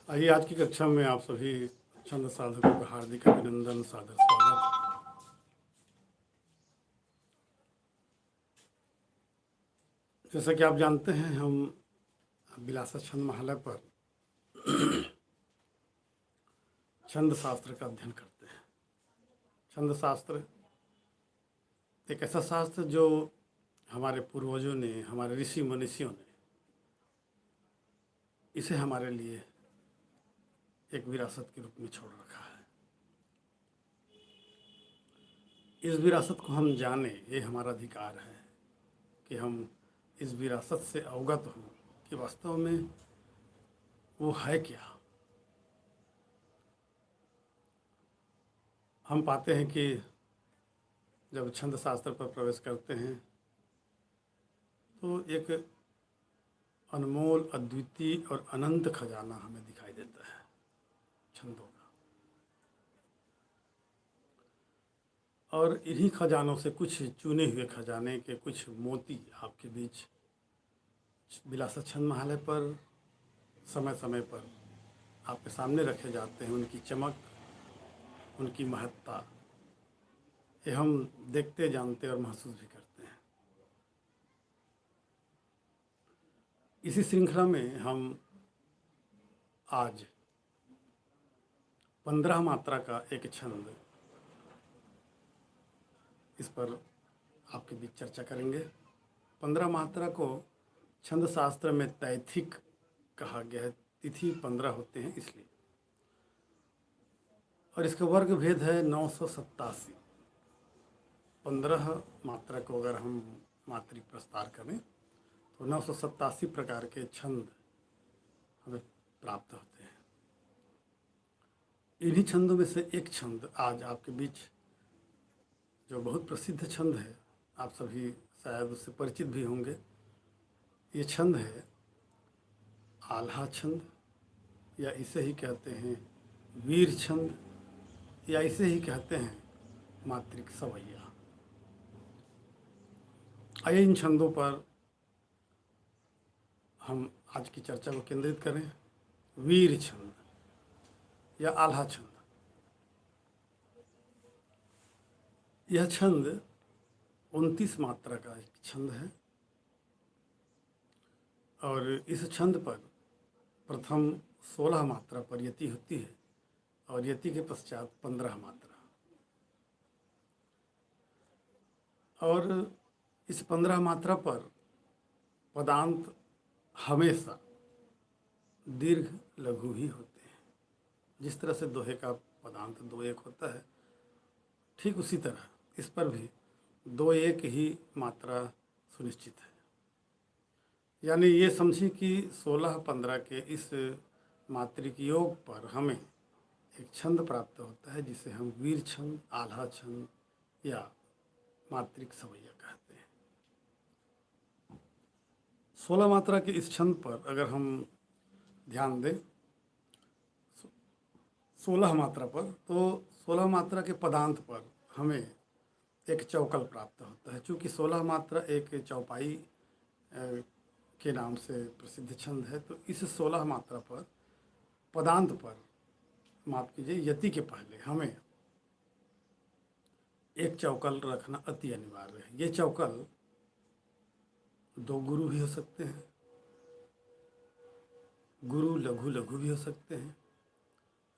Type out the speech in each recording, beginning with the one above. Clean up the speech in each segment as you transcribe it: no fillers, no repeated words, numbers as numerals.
आइए आज की कक्षा में आप सभी छंद साधकों का हार्दिक अभिनंदन, सादर स्वागत। जैसा कि आप जानते हैं, हम बिलासा छंद महालय पर छंद शास्त्र का अध्ययन करते हैं। छंद शास्त्र एक ऐसा शास्त्र जो हमारे पूर्वजों ने, हमारे ऋषि मनीषियों ने इसे हमारे लिए एक विरासत के रूप में छोड़ रखा है। इस विरासत को हम जाने, ये हमारा अधिकार है कि हम इस विरासत से अवगत हों कि वास्तव में वो है क्या। हम पाते हैं कि जब छंद शास्त्र पर प्रवेश करते हैं तो एक अनमोल, अद्वितीय और अनंत खजाना हमें दिखाई देता है छंदों का। और इन्हीं खजानों से कुछ चुने हुए खजाने के कुछ मोती आपके बीच बिलासा छंद महालय पर समय समय पर आपके सामने रखे जाते हैं। उनकी चमक, उनकी महत्ता ये हम देखते, जानते और महसूस भी करते हैं। इसी श्रृंखला में हम आज 15 मात्रा का एक छंद, इस पर आपके बीच चर्चा करेंगे। 15 मात्रा को छंद शास्त्र में तैथिक कहा गया है। तिथि 15 होते हैं इसलिए, और इसका वर्ग भेद है 987। 15 मात्रा को अगर हम मात्रिक प्रस्तार करें तो 987 प्रकार के छंद हमें प्राप्त होते हैं। इन्हीं छंदों में से एक छंद आज आपके बीच, जो बहुत प्रसिद्ध छंद है, आप सभी शायद उससे परिचित भी होंगे। ये छंद है आल्हा छंद, या इसे ही कहते हैं वीर छंद, या इसे ही कहते हैं मात्रिक सवैया। आइए इन छंदों पर हम आज की चर्चा को केंद्रित करें। वीर छंद या आल्हा छंद, यह छंद 29 मात्रा का एक छंद है और इस छंद पर प्रथम 16 मात्रा पर यति होती है और यति के पश्चात 15 मात्रा। और इस 15 मात्रा पर पदांत हमेशा दीर्घ लघु ही होते हैं। जिस तरह से दोहे का पदांत 2-1 होता है, ठीक उसी तरह इस पर भी 2-1 ही मात्रा सुनिश्चित है। यानी ये समझिए कि 16-15 के इस मात्रिक योग पर हमें एक छंद प्राप्त होता है जिसे हम वीर छंद, आल्हा छंद या मात्रिक सवैया कहते हैं। 16 मात्रा के इस छंद पर अगर हम ध्यान दें 16 मात्रा पर, तो 16 मात्रा के पदांत पर हमें एक चौकल प्राप्त होता है। चूँकि 16 मात्रा एक चौपाई के नाम से प्रसिद्ध छंद है, तो इस 16 मात्रा पर पदांत पर, माफ कीजिए, यति के पहले हमें एक चौकल रखना अति अनिवार्य है। ये चौकल 2 गुरु भी हो सकते हैं, गुरु लघु लघु भी हो सकते हैं,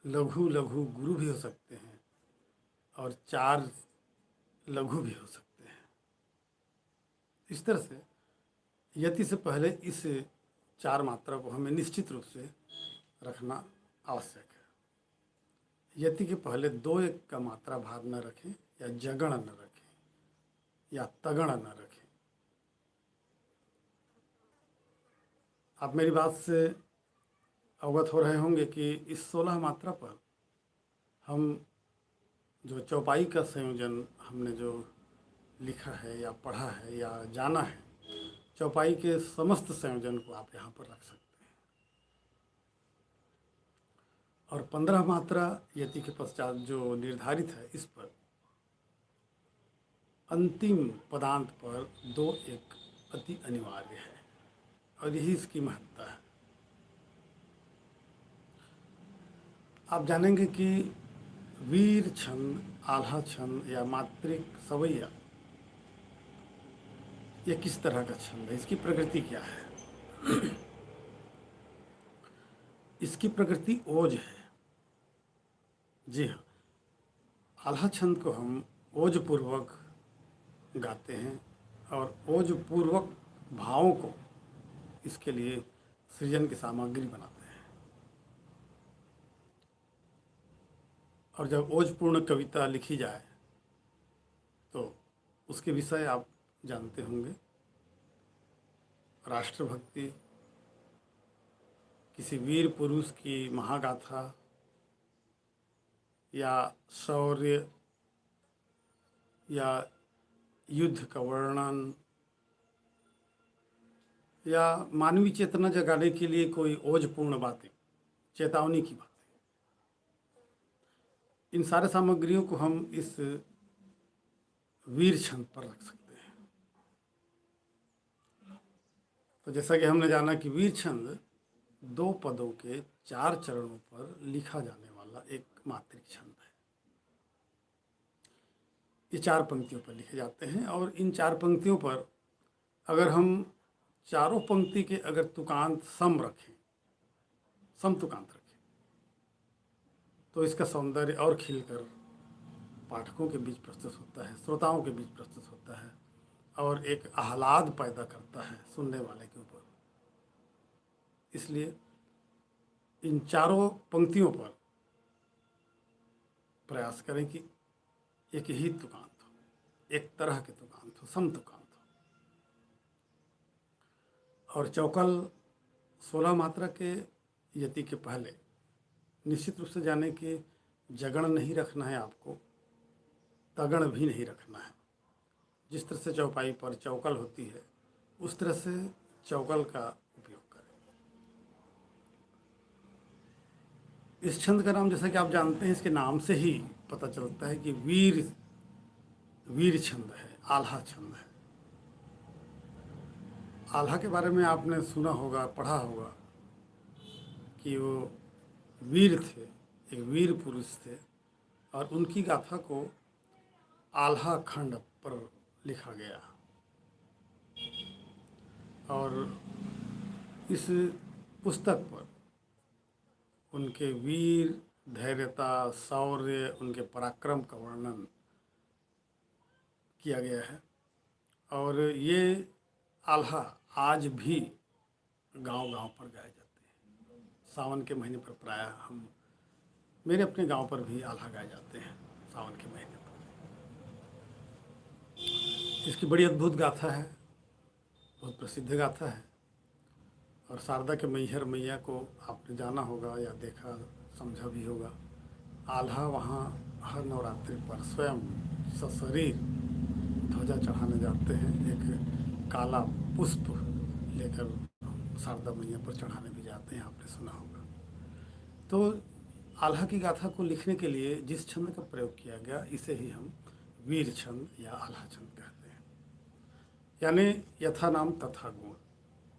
लघु लघु गुरु भी हो सकते हैं, और 4 लघु भी हो सकते हैं। इस तरह से यति से पहले इस 4 मात्रा को हमें निश्चित रूप से रखना आवश्यक है। यति के पहले 2-1 का मात्रा भार न रखें, या जगण न रखें, या तगण न रखें। आप मेरी बात से अवगत हो रहे होंगे कि इस 16 मात्रा पर हम जो चौपाई का संयोजन हमने जो लिखा है या पढ़ा है या जाना है, चौपाई के समस्त संयोजन को आप यहाँ पर रख सकते हैं। और 15 मात्रा यति के पश्चात जो निर्धारित है, इस पर अंतिम पदांत पर 2-1 अति अनिवार्य है और यही इसकी महत्ता है। आप जानेंगे कि वीर छंद, आल्हा छंद या मात्रिक सवैया ये किस तरह का छंद है, इसकी प्रकृति क्या है। इसकी प्रकृति ओज है। जी हाँ, आल्हा छंद को हम ओज पूर्वक गाते हैं और ओज पूर्वक भावों को इसके लिए सृजन की सामग्री बनाते हैं। और जब ओजपूर्ण कविता लिखी जाए तो उसके विषय आप जानते होंगे। राष्ट्रभक्ति, किसी वीर पुरुष की महागाथा या शौर्य या युद्ध का वर्णन या मानवीय चेतना जगाने के लिए कोई ओजपूर्ण बातें, चेतावनी की बातें, इन सारे सामग्रियों को हम इस वीर छंद पर रख सकते हैं। तो जैसा कि हमने जाना कि वीर छंद 2 पदों के 4 चरणों पर लिखा जाने वाला एक मात्रिक छंद है। ये 4 पंक्तियों पर लिखे जाते हैं और इन 4 पंक्तियों पर अगर हम चारों पंक्ति के अगर तुकांत सम रखें, सम तुकांत रखें, तो इसका सौंदर्य और खिलकर पाठकों के बीच प्रस्तुत होता है, श्रोताओं के बीच प्रस्तुत होता है और एक आह्लाद पैदा करता है सुनने वाले के ऊपर। इसलिए इन चारों पंक्तियों पर प्रयास करें कि एक ही तुकांत हो, एक तरह के तुकांत हो, सम तुकांत हो। और चौकल 16 मात्रा के यति के पहले निश्चित रूप से जाने कि जगण नहीं रखना है आपको, तगण भी नहीं रखना है। जिस तरह से चौपाई पर चौकल होती है उस तरह से चौकल का उपयोग करें। इस छंद का नाम, जैसा कि आप जानते हैं, इसके नाम से ही पता चलता है कि वीर छंद है, आल्हा छंद है। आल्हा के बारे में आपने सुना होगा, पढ़ा होगा कि वो वीर थे, एक वीर पुरुष थे और उनकी गाथा को आल्हा खंड पर लिखा गया। और इस पुस्तक पर उनके वीर, धैर्यता, शौर्य, उनके पराक्रम का वर्णन किया गया है। और ये आल्हा आज भी गांव-गांव पर गाए जाते हैं। सावन के महीने पर प्रायः मेरे अपने गांव पर भी आल्हा गाए जाते हैं सावन के महीने पर। इसकी बड़ी अद्भुत गाथा है, बहुत प्रसिद्ध गाथा है। और शारदा के मैहर मैया को आपने जाना होगा या देखा, समझा भी होगा। आल्हा वहाँ हर नवरात्रि पर स्वयं सशरीर ध्वजा चढ़ाने जाते हैं, एक काला पुष्प लेकर शारदा मैया पर चढ़ाने भी जाते हैं, आपने सुना होगा। तो आल्हा की गाथा को लिखने के लिए जिस छंद का प्रयोग किया गया, इसे ही हम वीर छंद या आल्हा छंद कहते हैं। यानी यथा नाम तथा गुण।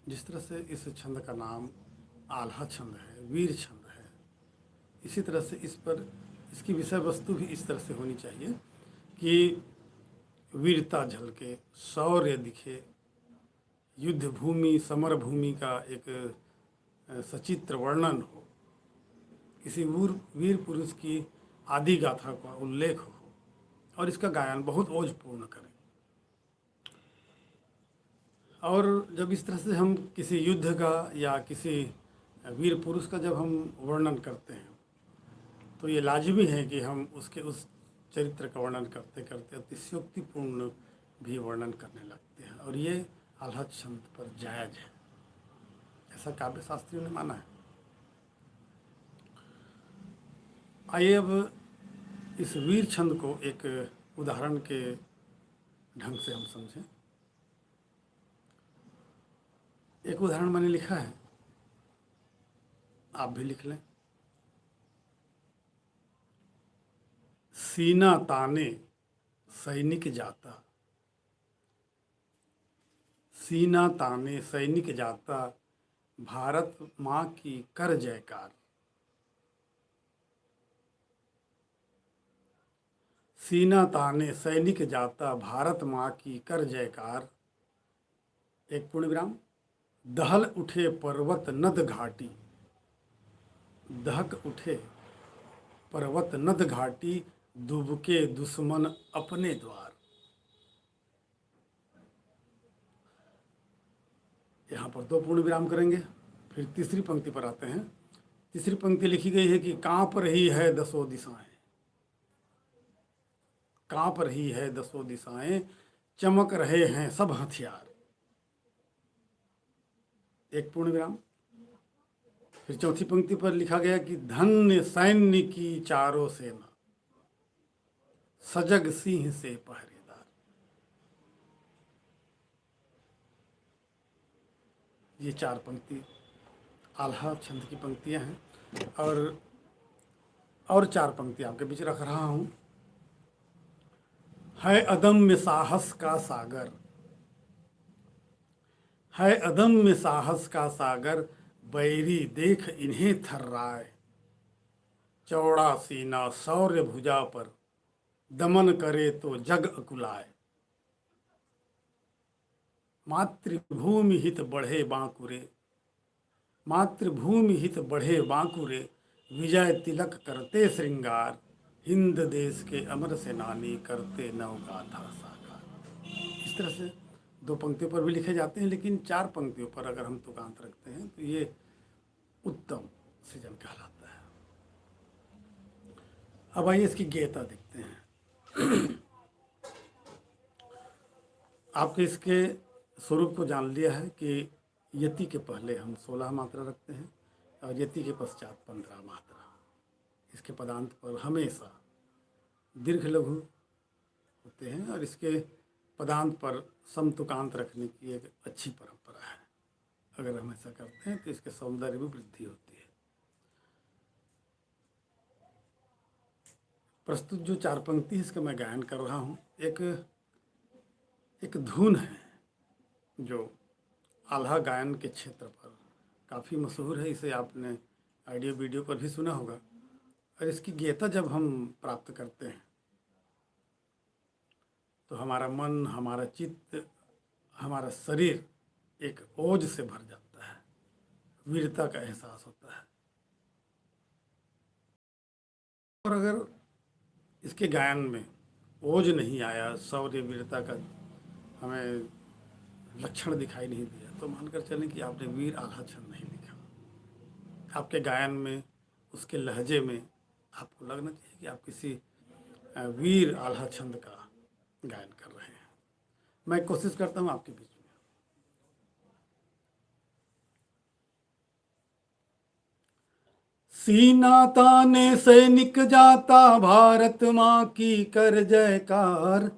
जिस तरह से इस छंद का नाम आल्हा छंद है, वीर छंद है, इसी तरह से इस पर इसकी विषय वस्तु भी इस तरह से होनी चाहिए कि वीरता झलके, शौर्य दिखे, युद्ध भूमि, समर भूमि का एक सचित्र वर्णन हो, किसी वीर पुरुष की आदि गाथा का उल्लेख हो और इसका गायन बहुत ओजपूर्ण करें। और जब इस तरह से हम किसी युद्ध का या किसी वीर पुरुष का जब हम वर्णन करते हैं तो ये लाजमी है कि हम उसके उस चरित्र का वर्णन करते करते अतिशयोक्तिपूर्ण भी वर्णन करने लगते हैं। और ये आल्हा छंद पर जायज़ है, ऐसा काव्य शास्त्रियों ने माना है। आइए अब इस वीर छंद को एक उदाहरण के ढंग से हम समझें। एक उदाहरण मैंने लिखा है, आप भी लिख लें। सीना ताने सैनिक जाता, सीना ताने सैनिक जाता, भारत माँ की कर जयकार। सीना ताने सैनिक जाता, भारत माँ की कर जयकार। एक पूर्ण विराम। दहल उठे पर्वत नद घाटी, दहक उठे पर्वत नद घाटी, दुबके दुश्मन अपने द्वार। यहाँ पर दो पूर्ण विराम करेंगे, फिर तीसरी पंक्ति पर आते हैं। तीसरी पंक्ति लिखी गई है कि कांप रही है दसों दिशाएं, कांप रही है दसों दिशाएं, चमक रहे हैं सब हथियार। एक पूर्ण विराम। फिर चौथी पंक्ति पर लिखा गया कि धन्य सैन्य की चारों सेना, सजग सिंह से पहरेदार। ये चार पंक्ति आल्हा छंद की पंक्तियां हैं। और चार पंक्ति आपके बीच रख रहा हूं। है अदम्य साहस का सागर, है अदम्य साहस का सागर, बैरी देख इन्हें थर्राए। चौड़ा सीना शौर्य भुजा पर, दमन करे तो जग अकुलाए। मातृभूमि हित बढ़े बांकुरे, मातृभूमि हित बढ़े बांकुरे, विजय तिलक करते श्रृंगार। हिंद देश के अमर सेनानी करते नवगाथा साकार। इस तरह से दो पंक्तियों पर भी लिखे जाते हैं, लेकिन चार पंक्तियों पर अगर हम तुकांत रखते हैं तो ये उत्तम सृजन कहलाता है। अब आइए इसकी गेयता देखते हैं। आपके इसके स्वरूप को जान लिया है कि यति के पहले हम 16 मात्रा रखते हैं और यति के पश्चात 15 मात्रा। इसके पदांत पर हमेशा दीर्घ लघु होते हैं और इसके पदांत पर समतुकांत रखने की एक अच्छी परंपरा है। अगर हम ऐसा करते हैं तो इसके सौंदर्य में वृद्धि होती है। प्रस्तुत जो चार पंक्ति है इसका मैं गायन कर रहा हूँ। एक धुन है जो आल्हा गायन के क्षेत्र पर काफ़ी मशहूर है। इसे आपने ऑडियो वीडियो पर भी सुना होगा। और इसकी गेयता जब हम प्राप्त करते हैं तो हमारा मन, हमारा चित्त, हमारा शरीर एक ओज से भर जाता है, वीरता का एहसास होता है। और अगर इसके गायन में ओज नहीं आया, शौर्य वीरता का हमें लक्षण दिखाई नहीं दिया, तो मानकर चलें कि आपने वीर आल्हा छंद नहीं लिखा। आपके गायन में, उसके लहजे में आपको लगना चाहिए कि आप किसी वीर आल्हा छंद का गायन कर रहे हैं। मैं कोशिश करता हूँ आपके बीच में। सीना ताने सैनिक जाता, भारत माँ की कर जयकार।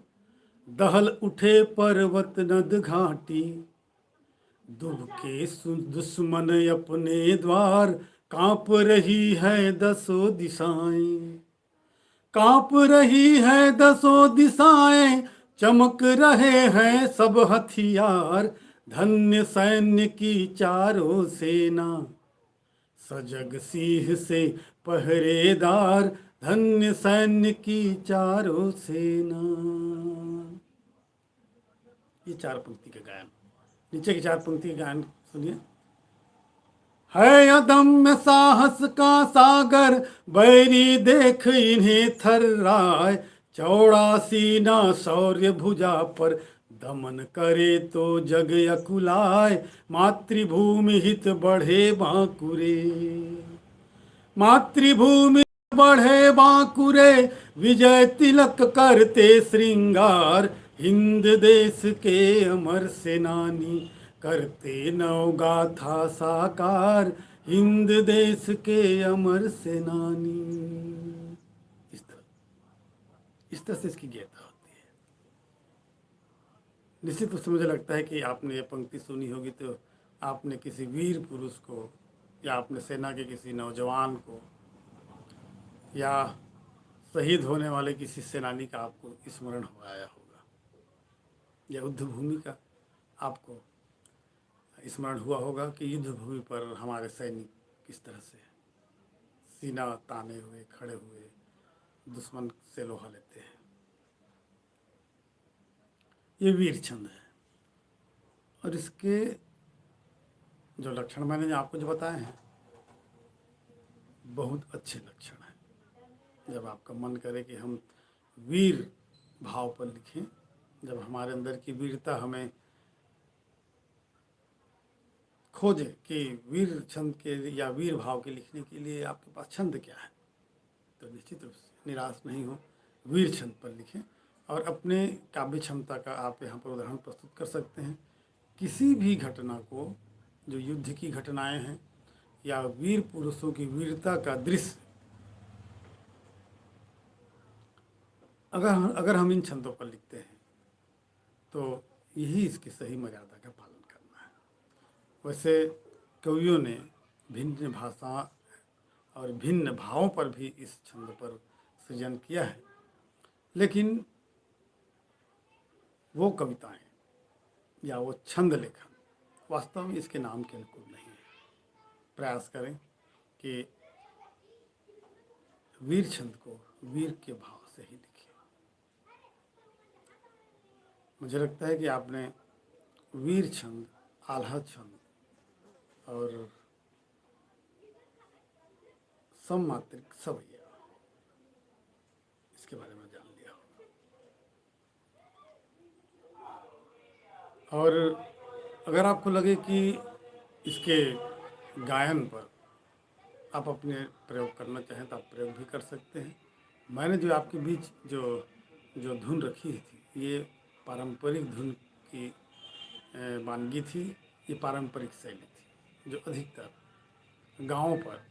दहल उठे पर्वत नद घाटी, दुबके दुश्मन अपने द्वार। कांप रही है दसों दिशाएं, कांप रही है दसों दिशाएं, चमक रहे हैं सब हथियार। धन्य सैन्य की चारों सेना, सजग सिंह से पहरेदार। धन्य सैन्य की चारों सेना। ये चार पंक्ति के गायन। नीचे की चार पंक्ति के गायन सुनिए। है अदम्य साहस का सागर, बैरी देख इन्हें थर्राए। चौड़ा सीना शौर्य भुजा पर, दमन करे तो जग अकुलाए। मातृभूमि हित बढ़े बांकुरे, मातृभूमि बढ़े बांकुरे, विजय तिलक करते श्रृंगार। हिंद देश के अमर सेनानी करते नवगाथा साकार। हिंद देश के अमर सेनानी। इस तरह से इसकी गेयता होती है। निश्चित रूप से मुझे लगता है कि आपने ये पंक्ति सुनी होगी तो आपने किसी वीर पुरुष को, या आपने सेना के किसी नौजवान को, या शहीद होने वाले किसी सेनानी का आपको स्मरण हो आया होगा, या युद्ध भूमि का आपको स्मरण हुआ होगा कि युद्ध भूमि पर हमारे सैनिक किस तरह से सीना ताने हुए खड़े हुए दुश्मन से लोहा लेते हैं। ये वीर छंद है। और इसके जो लक्षण मैंने आपको जो बताए हैं, बहुत अच्छे लक्षण हैं। जब आपका मन करे कि हम वीर भाव पर लिखें, जब हमारे अंदर की वीरता हमें खोजे कि वीर छंद के या वीर भाव के लिखने के लिए आपके पास छंद क्या है, तो निश्चित रूप से निराश नहीं हो, वीर छंद पर लिखें। और अपने काव्य क्षमता का आप यहाँ पर उदाहरण प्रस्तुत कर सकते हैं। किसी भी घटना को, जो युद्ध की घटनाएं हैं या वीर पुरुषों की वीरता का दृश्य, अगर हम इन छंदों पर लिखते हैं तो यही इसकी सही मर्यादा का पालन करना है। वैसे कवियों ने भिन्न भाषा और भिन्न भावों पर भी इस छंद पर सृजन किया है, लेकिन वो कविताएं या वो छंद लेखन वास्तव में इसके नाम के अनुकूल नहीं है। प्रयास करें कि वीर छंद को वीर के भाव से ही लिखें। मुझे लगता है कि आपने वीर छंद, आल्हा छंद और सममात्रिक सवैया, इसके बारे में जान लिया होगा। और अगर आपको लगे कि इसके गायन पर आप अपने प्रयोग करना चाहें तो आप प्रयोग भी कर सकते हैं। मैंने जो आपके बीच जो धुन रखी थी, ये पारंपरिक धुन की वानगी थी। ये पारंपरिक शैली थी जो अधिकतर गाँव पर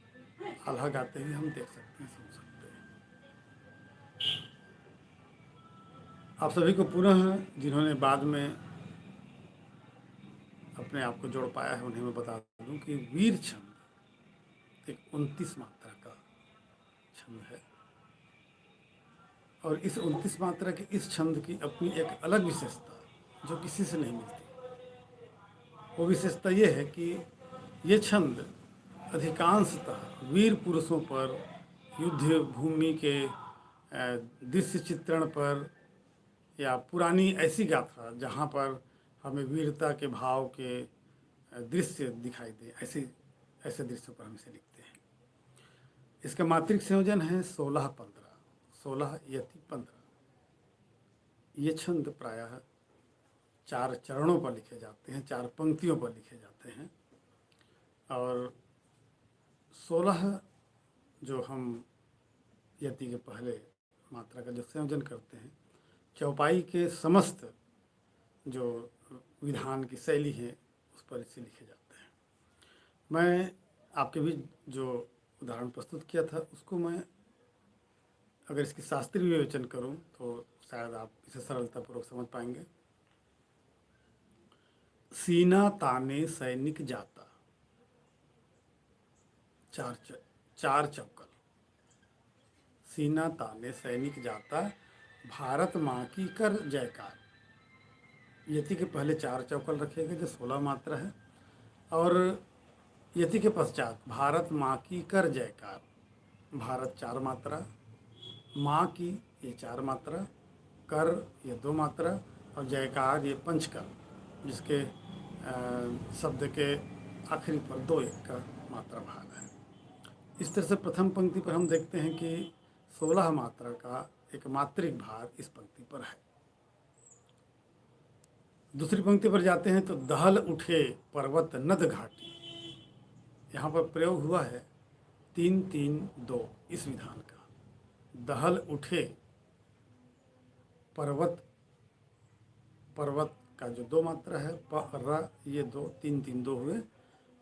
आल्हा गाते हुए हम देख सकते हैं, सुन सकते हैं। आप सभी को पुनः, जिन्होंने बाद में अपने आप को जोड़ पाया है, उन्हें मैं बता दूं कि वीर छंद एक 29 मात्रा का छंद है। और इस 29 मात्रा के इस छंद की अपनी एक अलग विशेषता जो किसी से नहीं मिलती। वो विशेषता ये है कि ये छंद अधिकांशतः वीर पुरुषों पर, युद्ध भूमि के दृश्य चित्रण पर, या पुरानी ऐसी गाथा जहाँ पर हमें वीरता के भाव के दृश्य दिखाई दे, ऐसे दृश्यों पर हम इसे लिखते हैं। इसका मात्रिक संयोजन है 16-15, 16 यति 15। ये छंद प्रायः 4 चरणों पर लिखे जाते हैं, 4 पंक्तियों पर लिखे जाते हैं। और 16 जो हम यति के पहले मात्रा का जो संयोजन करते हैं, चौपाई के समस्त जो विधान की शैली है उस पर इसे लिखे जाते हैं। मैं आपके भी जो उदाहरण प्रस्तुत किया था उसको मैं अगर इसकी शास्त्रीय विवेचन करूं तो शायद आप इसे सरलतापूर्वक समझ पाएंगे। सीना ताने सैनिक जाता, चार चौकल। सीना ताने सैनिक जाता, भारत माँ की कर जयकार। यति के पहले 4 चौकल रखे गए जो 16 मात्रा है, और यति के पश्चात भारत माँ की कर जयकार। भारत 4 मात्रा, माँ की ये 4 मात्रा, कर ये 2 मात्रा, और जयकार ये पंचकर, जिसके शब्द के आखिरी पर 2-1 का मात्रा भाग है। इस तरह से प्रथम पंक्ति पर हम देखते हैं कि 16 मात्रा का एक मात्रिक भार इस पंक्ति पर है। दूसरी पंक्ति पर जाते हैं तो दहल उठे पर्वत नद घाटी, यहाँ पर प्रयोग हुआ है 3-3-2 इस विधान का। दहल उठे पर्वत, पर्वत का जो 2 मात्रा है प र, ये 2 3-3-2 हुए।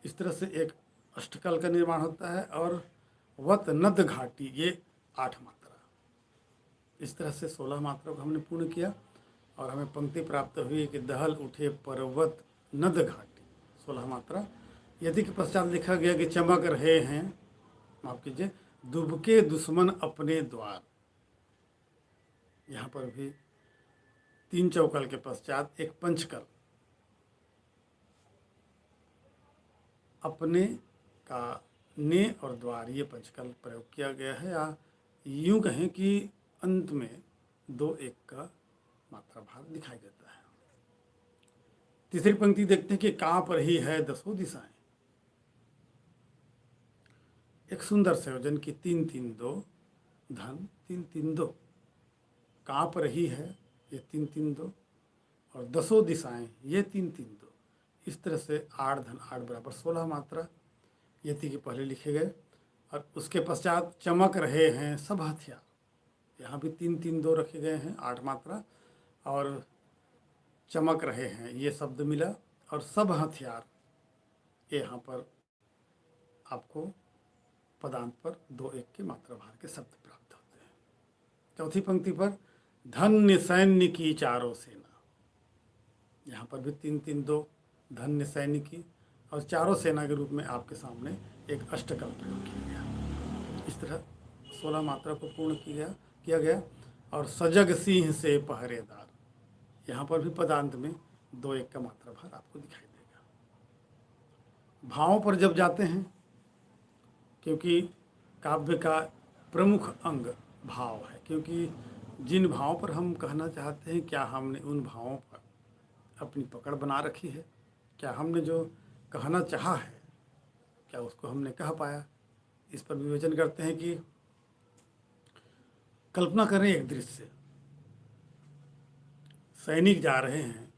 इस तरह से एक अष्टकल का निर्माण होता है। और वत नद घाटी ये 8 मात्रा। इस तरह से 16 मात्रा को हमने पूर्ण किया और हमें पंक्ति प्राप्त हुई कि दहल उठे पर्वत नद घाटी, 16 मात्रा। यदि के पश्चात लिखा गया कि चमक रहे हैं, माफ कीजिए, दुबके दुश्मन अपने द्वार। यहाँ पर भी 3 चौकल के पश्चात एक पंचकल, अपने का ने और द्वार, ये पंचकल प्रयोग किया गया है। या यूं कहें कि अंत में 2-1 का मात्रा भाग दिखाई देता है। तीसरी पंक्ति देखते हैं कि कांप रही है दसों दिशाएं। एक सुंदर संयोजन की 3-3-2 धन 3-3-2, कांप रही है ये 3-3-2 और दसों दिशाएं ये 3-3-2। इस तरह से 8 धन 8 बराबर 16 मात्रा यति के पहले लिखे गए। और उसके पश्चात चमक रहे हैं सब हथियार, यहाँ भी 3-3-2 रखे गए हैं, 8 मात्रा। और चमक रहे हैं ये शब्द मिला और सब हथियार ये यहाँ पर आपको पदांत पर 2-1 के मात्रा भार के शब्द प्राप्त होते हैं। चौथी पंक्ति पर धन्य सैन्य की चारों सेना, यहाँ पर भी 3-3-2 धन्य सैन्य की और चारों सेना के रूप में आपके सामने एक अष्टकल प्रयोग किया गया। इस तरह 16 मात्रा को पूर्ण किया गया। और सजग सिंह से पहरेदार, यहाँ पर भी पदांत में 2-1 का मात्रा भार आपको दिखाई देगा। भावों पर जब जाते हैं, क्योंकि काव्य का प्रमुख अंग भाव है, क्योंकि जिन भावों पर हम कहना चाहते हैं क्या हमने उन भावों पर अपनी पकड़ बना रखी है, क्या हमने जो कहना चाहा है क्या उसको हमने कह पाया। इस पर विवेचन करते हैं कि कल्पना करें एक दृश्य, सैनिक जा रहे हैं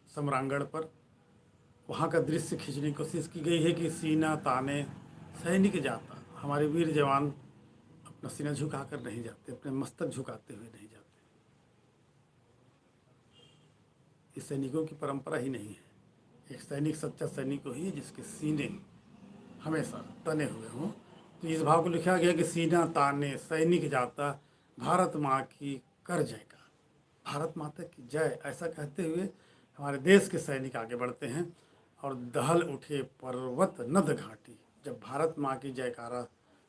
सम्रांगण पर, वहाँ का दृश्य खींचने की कोशिश की गई है कि सीना ताने सैनिक जाता, हमारे वीर जवान अपना सीना झुकाकर नहीं जाते, अपने मस्तक झुकाते हुए नहीं जाते। इस सैनिकों की परंपरा ही नहीं है। एक सैनिक सच्चा सैनिक ही है जिसके सीने हमेशा तने हुए हों। तो इस भाव को लिखा गया कि सीना ताने सैनिक जाता, भारत माँ की कर जयकार, भारत माता की जय, ऐसा कहते हुए हमारे देश के सैनिक आगे बढ़ते हैं। और दहल उठे पर्वत नद घाटी, जब भारत माँ की जयकारा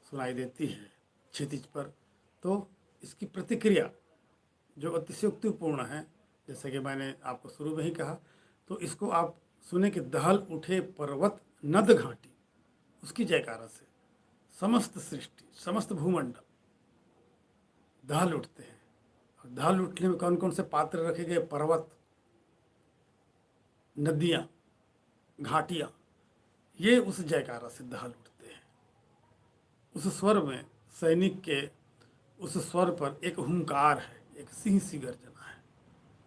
सुनाई देती है क्षितिज पर, तो इसकी प्रतिक्रिया जो अतिशयोक्तिपूर्ण है, जैसे कि मैंने आपको शुरू में ही कहा, तो इसको आप सुने कि दहल उठे पर्वत नद घाटी, उसकी जयकारा से समस्त सृष्टि समस्त भूमंडल दहल उठते हैं। और दहल उठने में कौन कौन से पात्र रखे गए? पर्वत, नदियाँ, घाटियाँ, ये उस जयकारा से दहल उठते हैं। उस स्वर में सैनिक के उस स्वर पर एक हुंकार है, एक सिंह सी गर्जना है,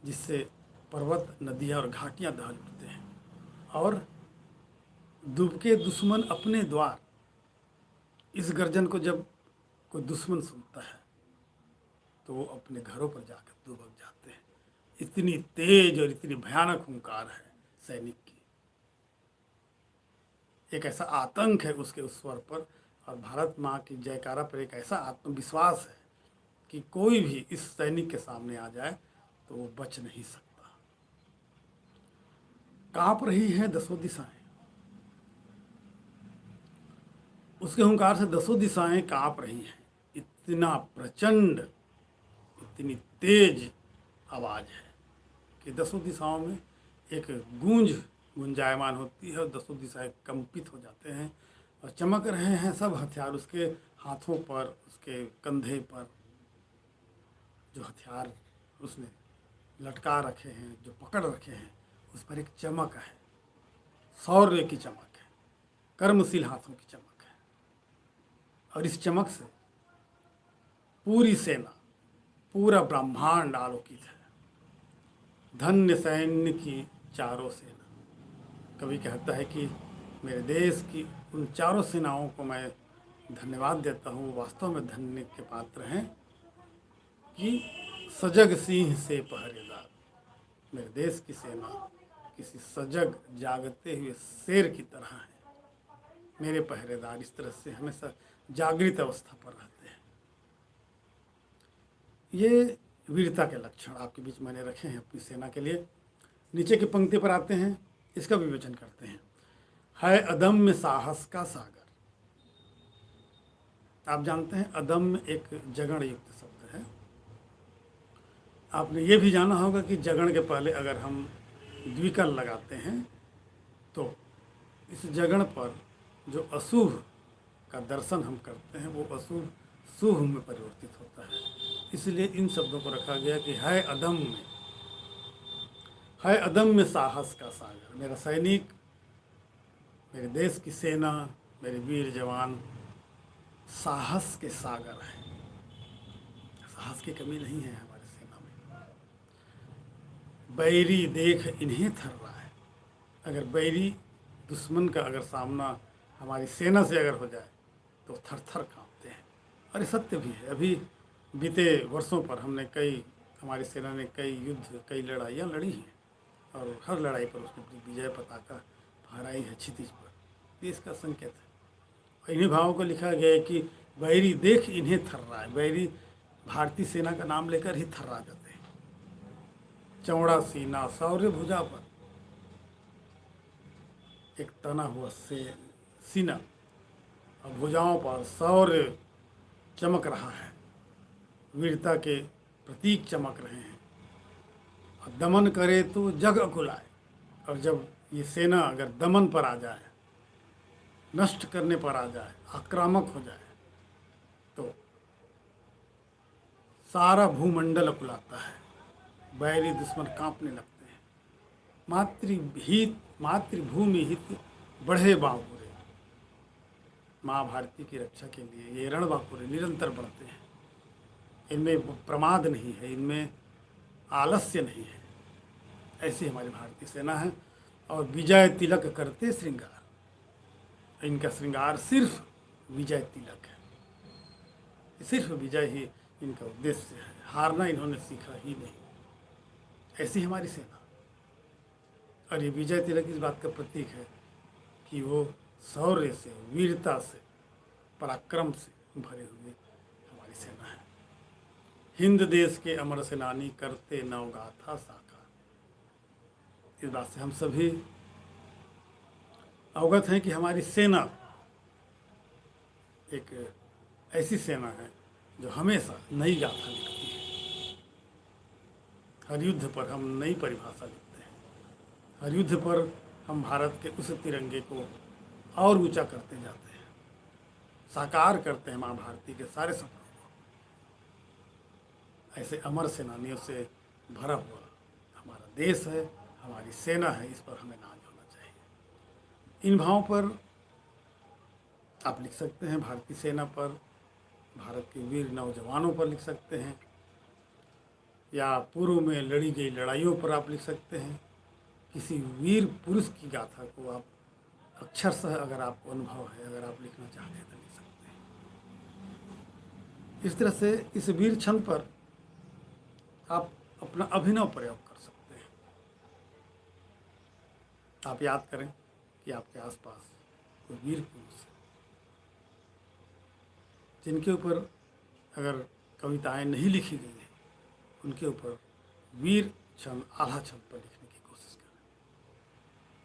जिससे पर्वत, नदियाँ और घाटियाँ दहल उठते हैं। और दुबके दुश्मन अपने द्वार, इस गर्जन को जब कोई दुश्मन सुनता है तो वो अपने घरों पर जाकर दुबक जाते हैं। इतनी तेज और इतनी भयानक हुंकार है सैनिक की, एक ऐसा आतंक है उसके उस स्वर पर। और भारत माँ की जयकारा पर एक ऐसा आत्मविश्वास है कि कोई भी इस सैनिक के सामने आ जाए तो वो बच नहीं सकता। कांप रही हैं दसों दिशाएं, उसके हुंकार से दसों दिशाएं कांप रही हैं। इतना प्रचंड, इतनी तेज आवाज़ है कि दसों दिशाओं में एक गूंज गुंजायमान होती है और दसों दिशाएं कंपित हो जाते हैं। और चमक रहे हैं सब हथियार, उसके हाथों पर, उसके कंधे पर जो हथियार उसने लटका रखे हैं, जो पकड़ रखे हैं, उस पर एक चमक है, शौर्य की चमक है, कर्मशील हाथों की चमक है। और इस चमक से पूरी सेना, पूरा ब्रह्मांड आलोकित है। धन्य सैन्य की चारों सेना, कवि कहता है कि मेरे देश की उन चारों सेनाओं को मैं धन्यवाद देता हूँ, वास्तव में धन्य के पात्र हैं कि सजग सिंह से पहरेदार। मेरे देश की सेना किसी सजग जागते हुए शेर की तरह है, मेरे पहरेदार इस तरह से हमेशा जागृत अवस्था पर रहते हैं। ये वीरता के लक्षण आपके बीच मैंने रखे हैं अपनी सेना के लिए। नीचे की पंक्ति पर आते हैं, इसका विवेचन करते हैं। है अदम्य साहस का सागर। आप जानते हैं अदम्य एक जगण युक्त शब्द है। आपने ये भी जाना होगा कि जगण के पहले अगर हम द्विकल लगाते हैं तो इस जगण पर जो अशुभ का दर्शन हम करते हैं वो अशुभ शुभ में परिवर्तित होता है। इसलिए इन शब्दों को रखा गया कि है अदम्य है अदम्य साहस का सागर। मेरा सैनिक, मेरे देश की सेना, मेरे वीर जवान साहस के सागर हैं। साहस की कमी नहीं है हमारी सेना में। बैरी देख इन्हें थर रहा है। अगर बैरी दुश्मन का अगर सामना हमारी सेना से अगर हो जाए तो थर थर कांपते हैं। और ये सत्य भी है। अभी बीते वर्षों पर हमारी सेना ने कई युद्ध, कई लड़ाइयाँ लड़ी हैं और हर लड़ाई पर उसने विजय पताका फहराई है क्षितिज पर। ये इसका संकेत है। और इन्हीं भावों को लिखा गया है कि बैरी देख इन्हें थर रहा है। बैरी भारतीय सेना का नाम लेकर ही थर्रा जाते हैं। चौड़ा सीना, शौर्य भुजा पर एक तना हुआ से सीना और भुजाओं पर शौर्य चमक रहा है। वीरता के प्रतीक चमक रहे हैं। और दमन करे तो जग अकुलाए। और जब ये सेना अगर दमन पर आ जाए, नष्ट करने पर आ जाए, आक्रामक हो जाए, तो सारा भूमंडल अकुलाता है। बैरी दुश्मन कांपने लगते हैं। मातृभूमि हित बढ़े बांकुरे। माँ भारती की रक्षा के लिए ये रणबांकुरे निरंतर बढ़ते हैं। इनमें प्रमाद नहीं है, इनमें आलस्य नहीं है। ऐसी हमारी भारतीय सेना है। और विजय तिलक करते श्रृंगार। इनका श्रृंगार सिर्फ विजय तिलक है। सिर्फ विजय ही इनका उद्देश्य है। हारना इन्होंने सीखा ही नहीं। ऐसी हमारी सेना। और ये विजय तिलक इस बात का प्रतीक है कि वो शौर्य से, वीरता से, पराक्रम से भरे हुए हमारी सेना है। हिंद देश के अमर सेनानी करते नवगाथा साकार। इस बात से हम सभी अवगत हैं कि हमारी सेना एक ऐसी सेना है जो हमेशा नई गाथा लिखती है। हर युद्ध पर हम नई परिभाषा लिखते हैं। हर युद्ध पर हम भारत के उस तिरंगे को और ऊंचा करते जाते हैं, साकार करते हैं माँ भारती के सारे सपनों को। ऐसे अमर सेनानियों से भरा हुआ हमारा देश है, हमारी सेना है। इस पर हमें नाज होना चाहिए। इन भावों पर आप लिख सकते हैं। भारतीय सेना पर, भारत के वीर नौजवानों पर लिख सकते हैं, या पूर्व में लड़ी गई लड़ाइयों पर आप लिख सकते हैं। किसी वीर पुरुष की गाथा को आप अक्षरशः, अगर आपको अनुभव है, अगर आप लिखना चाहते हैं तो लिख सकते हैं। इस तरह से इस वीर छंद पर आप अपना अभिनव प्रयोग कर सकते हैं। आप याद करें कि आपके आसपास कोई वीर पुरुष है जिनके ऊपर अगर कविताएं नहीं लिखी गई हैं, उनके ऊपर वीर छंद, आल्हा छंद पर लिखने की कोशिश करें।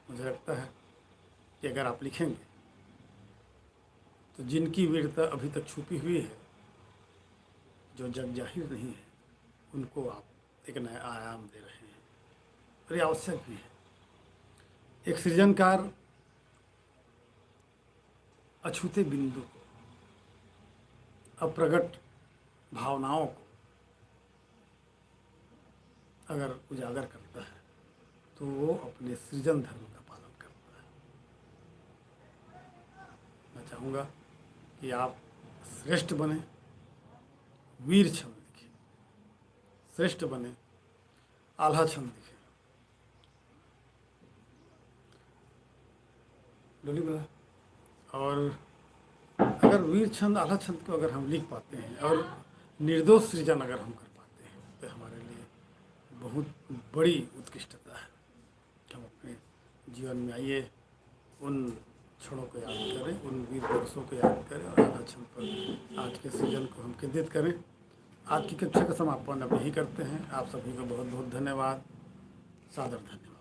मुझे लगता है कि अगर आप लिखेंगे तो जिनकी वीरता अभी तक छुपी हुई है, जो जग जाहिर नहीं है, उनको आप एक नया आयाम दे रहे हैं। और ये आवश्यक भी है। एक सृजनकार अछूते बिंदु को, अप्रगट भावनाओं को अगर उजागर करता है तो वो अपने सृजन धर्म का पालन करता है। मैं चाहूँगा कि आप श्रेष्ठ बने, वीर छंद लिखें, श्रेष्ठ बने, आल्हा छंद लिखें। डोली बोला। और अगर वीर छंद, आल्हा छंद को अगर हम लिख पाते हैं और निर्दोष सृजन अगर हम कर पाते हैं तो हमारे लिए बहुत बड़ी उत्कृष्टता है। हम अपने जीवन में आइए उन क्षणों को याद करें, उन वीर पुरुषों को याद करें और आल्हा छंद पर आज के सृजन को हम केंद्रित करें। आज की कक्षा का समापन अब यही करते हैं। आप सभी को बहुत बहुत धन्यवाद, सादर धन्यवाद।